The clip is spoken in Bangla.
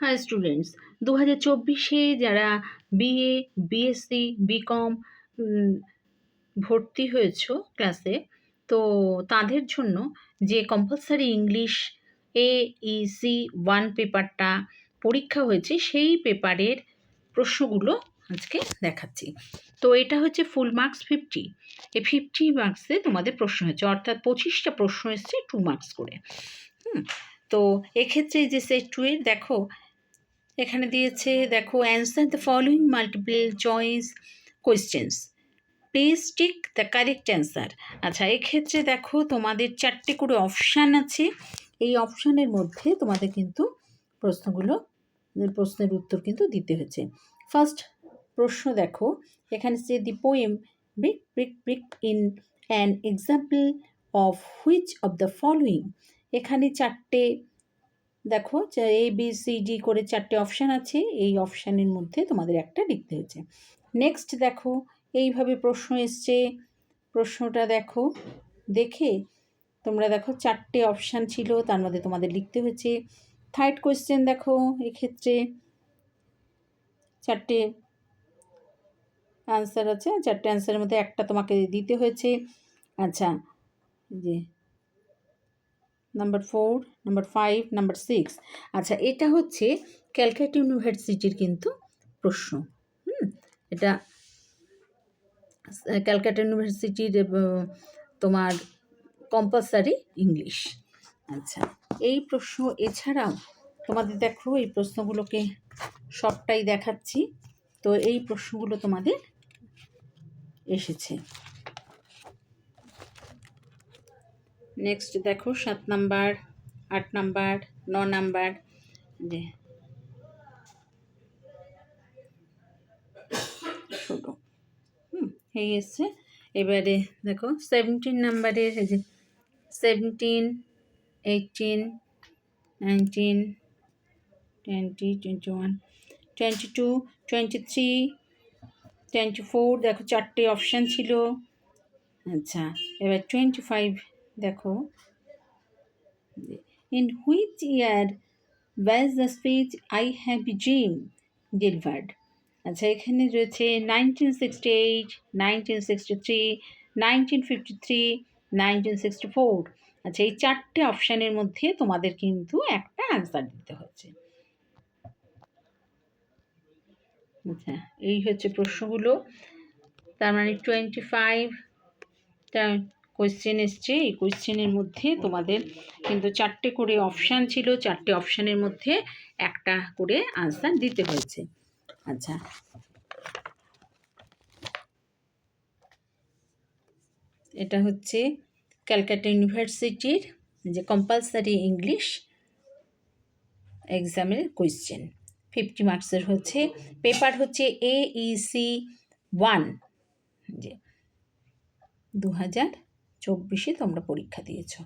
হাই স্টুডেন্টস, 2024-এ যারা বিএ, বিএসসি, বিকম ভর্তি হয়েছো ক্লাসে, তো তাদের জন্য যে কম্পালসারি ইংলিশ AEC 1 পেপারটা পরীক্ষা হয়েছে, সেই পেপারের প্রশ্নগুলো আজকে দেখাচ্ছি। তো এটা হচ্ছে ফুল মার্কস 50। এই 50 মার্কসে তোমাদের প্রশ্ন হয়েছে, অর্থাৎ 25টা প্রশ্ন এসছে 2 মার্কস করে। তো এক্ষেত্রে যে সেট 2 এর দেখো এখানে দিয়েছে, দেখো answer the following multiple choice questions, please tick the correct answer. আচ্ছা, এক্ষেত্রে দেখো তোমাদের 4টে করে অপশান আছে। এই অপশানের মধ্যে তোমাদের কিন্তু প্রশ্নের উত্তর কিন্তু দিতে হয়েছে। ফার্স্ট প্রশ্ন দেখো, এখানে যে the poem brick brick brick in an example of which of the following. এখানে 4টে দেখো ABCD করে 4টে অপশান আছে, এই অপশানের মধ্যে তোমাদের একটা লিখতে হয়েছে। নেক্সট দেখো এইভাবে প্রশ্ন এসছে, প্রশ্নটা দেখো দেখে তোমরা দেখো 4টে অপশান ছিল, তার মধ্যে তোমাদের লিখতে হয়েছে। থার্ড কোয়েশ্চেন দেখো, এক্ষেত্রে 4টে অ্যান্সার আছে, 4টে অ্যান্সারের মধ্যে একটা তোমাকে দিতে হয়েছে। আচ্ছা, যে নাম্বার 4, নাম্বার 5, নাম্বার 6। আচ্ছা, এটা হচ্ছে ক্যালকাটা ইউনিভার্সিটির কিন্তু প্রশ্ন। এটা ক্যালকাটা ইউনিভার্সিটির তোমার কম্পালসারি ইংলিশ। আচ্ছা, এই প্রশ্ন এছাড়াও তোমাদের দেখো এই প্রশ্নগুলোকে সবটাই দেখাচ্ছি। তো এই প্রশ্নগুলো তোমাদের এসেছে। নেক্সট দেখো 7 নাম্বার, 8 নাম্বার, 9 নাম্বার, যে ছোটো এই এসছে। এবারে দেখো 17 নাম্বারের, এই যে 17, 18, 19, 20, 21, 22, 23, 24 দেখো 4টে অপশান ছিল। আচ্ছা, এবার 25 দেখো, in which year was the speech I have dream delivered. আচ্ছা, এখানে রয়েছে 1968, 1963, 1953, 1964। আচ্ছা, এই 4টে অপশানের মধ্যে তোমাদের কিন্তু একটা অ্যান্সার দিতে হচ্ছে। আচ্ছা, এই হচ্ছে প্রশ্নগুলো। তার মানে 25টা কোয়েশ্চেন এসছে। এই কোয়েশ্চেনের মধ্যে তোমাদের কিন্তু 4টে করে অপশান ছিল, 4টে অপশানের মধ্যে একটা করে আনসার দিতে হয়েছে। আচ্ছা, এটা হচ্ছে ক্যালকাটা ইউনিভার্সিটির যে কম্পালসারি ইংলিশ এক্সামের কোয়েশ্চেন, 50 মার্কসের হচ্ছে। পেপার হচ্ছে AEC 1, যে 2024-এ তোমরা পরীক্ষা দিয়েছো।